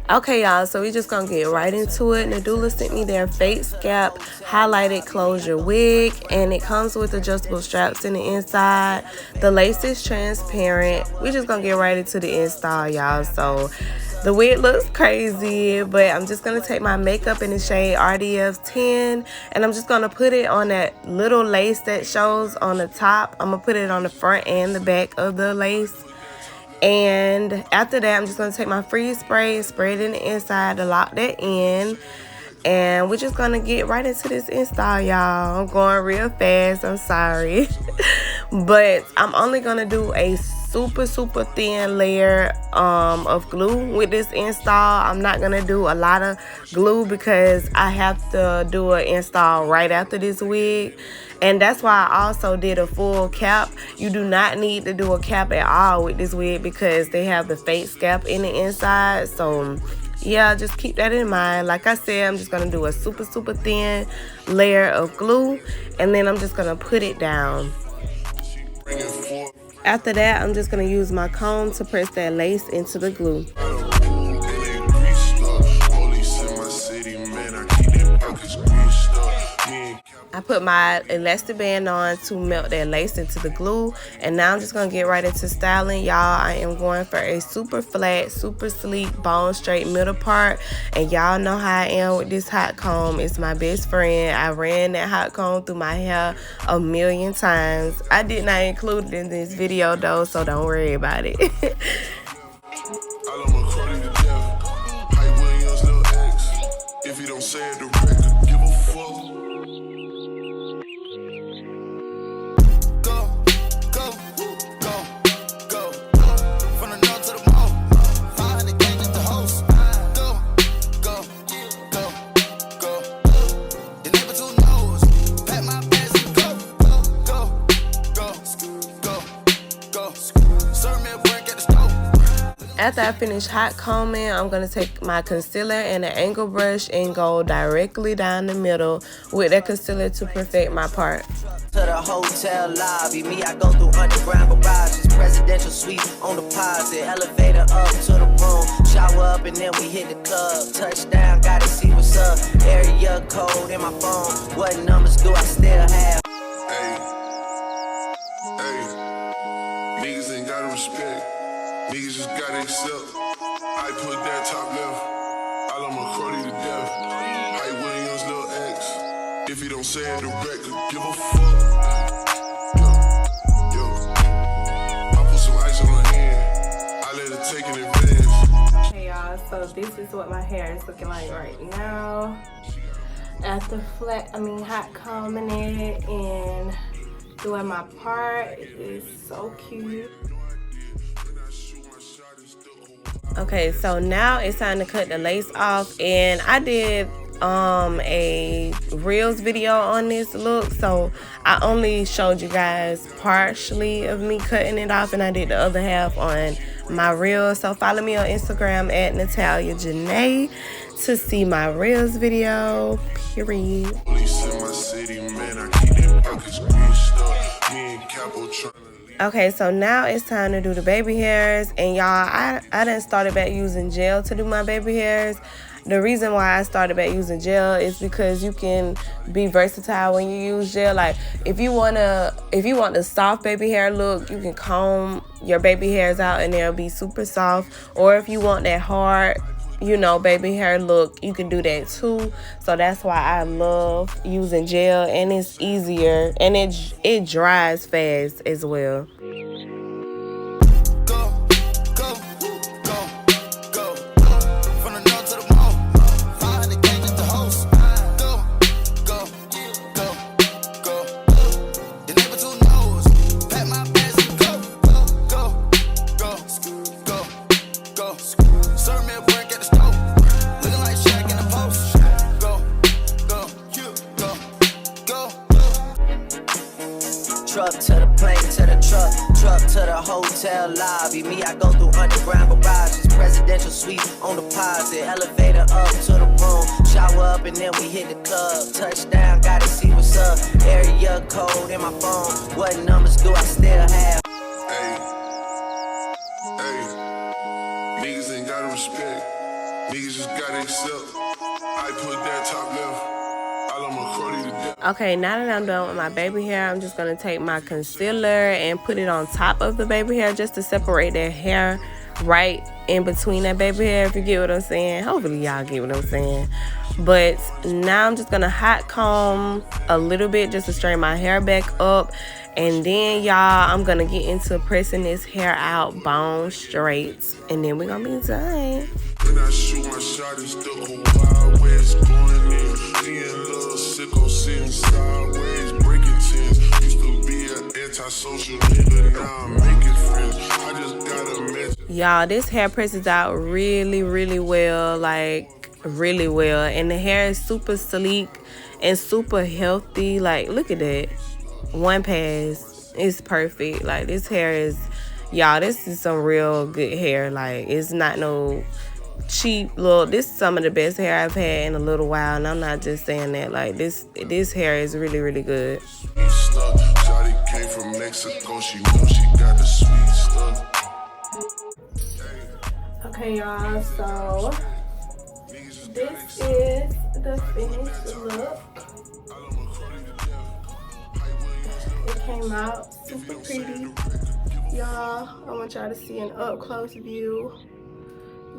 Okay, y'all, so we just gonna get right into it. Nadula sent me their fake scalp highlighted closure wig, and it comes with adjustable straps in the inside. The lace is transparent. We just gonna get right into the install, y'all. So the wig looks crazy, but I'm just gonna take my makeup in the shade RDF 10, and I'm just gonna put it on that little lace that shows on the top. I'm gonna put it on the front and the back of the lace. And after that, I'm just going to take my freeze spray and spray it in the inside to lock that in. And we're just going to get right into this install, y'all. I'm going real fast. I'm sorry. But I'm only going to do a super thin layer of glue with this install. I'm not going to do a lot of glue because I have to do an install right after this wig. And that's why I also did a full cap. You do not need to do a cap at all with this wig because they have the fake scalp in the inside. So yeah, just keep that in mind. Like I said, I'm just going to do a super thin layer of glue, and then I'm just going to put it down. After that, I'm just going to use my comb to press that lace into the glue. I put my elastic band on to melt that lace into the glue, and now I'm just going to get right into styling, y'all. I am going for a super flat, super sleek, bone straight middle part, and y'all know how I am with this hot comb. It's my best friend. I ran that hot comb through my hair a million times. I did not include it in this video though, so don't worry about it. If you don't say it direct, give a fuck. After I finish hot combing, I'm going to take my concealer and an angle brush and go directly down the middle with that concealer to perfect my part. To the hotel lobby, me, I go through underground garages, presidential suite on deposit, elevator up to the room, shower up and then we hit the club, touchdown, gotta see what's up, area code in my phone, what numbers do I still have? Hey, niggas ain't gotta respect. Niggas just gotta accept. I put that top left. I love my Cardi to death. Hype Williams, Lil X. If you don't say it direct, give a fuck. Yo. I put some ice on her hand. I let her take it in advance. Hey y'all, so this is what my hair is looking like right now. After hot combing it and doing my part, it is so cute. Okay, so now it's time to cut the lace off, and I did a Reels video on this look, so I only showed you guys partially of me cutting it off, and I did the other half on my Reels. So follow me on Instagram at Natalia Janae to see my Reels video, period. Okay, so now it's time to do the baby hairs, and y'all, I done started back using gel to do my baby hairs. The reason why I started back using gel is because you can be versatile when you use gel. Like if you want the soft baby hair look, you can comb your baby hairs out and they'll be super soft. Or if you want that hard, baby hair look, you can do that too. So that's why I love using gel, and it's easier and it dries fast as well. Truck to the plane, to the truck to the hotel lobby. Me, I go through underground garages, presidential suite on deposit, elevator up to the room, shower up and then we hit the club, touchdown, gotta see what's up, area code in my phone, what numbers do I still have? Hey, niggas ain't gotta respect. Niggas just gotta accept. I put that top left. Okay, now that I'm done with my baby hair, I'm just gonna take my concealer and put it on top of the baby hair just to separate that hair right in between that baby hair, if you get what I'm saying. Hopefully y'all get what I'm saying. But now I'm just gonna hot comb a little bit just to straighten my hair back up. And then y'all, I'm gonna get into pressing this hair out bone straight, and then we're gonna be done. When I shoot my shot, it's the wild west going in. Seeing little sicko sitting sideways, breaking tins. Used to be an antisocial nigga, now I'm making friends. I just gotta mention. Y'all, this hair presses out really, really well, like really well. And the hair is super sleek and super healthy. Like, look at that. One pass is perfect. Like, this hair is, y'all, this is some real good hair. Like, it's not no cheap little, this is some of the best hair I've had in a little while, and I'm not just saying that. Like, this hair is really, really good. Shawty came from Mexico, she knows she got the sweet stuff. Okay, y'all, so this is the finished look. It came out super pretty, y'all. I want y'all to see an up close view.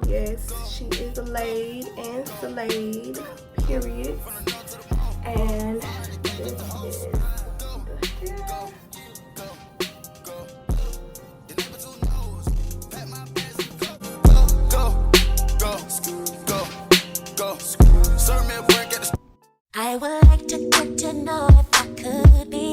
Yes, she is laid and slayed, period. And this is the hair. I would like to get to know if I could be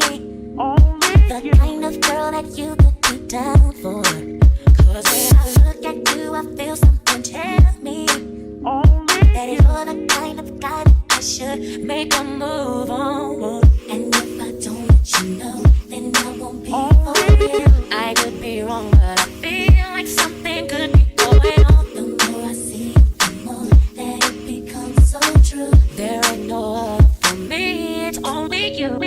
the kind of girl that you could be down for. Cause when I look at you, I feel something tell me that you're the kind of guy that I should make a move on. And if I don't let you know, then I won't be for real. I could be wrong, but I feel like something could be going on. The more I see you, the more that it becomes so true. There ain't no other for me, it's only you.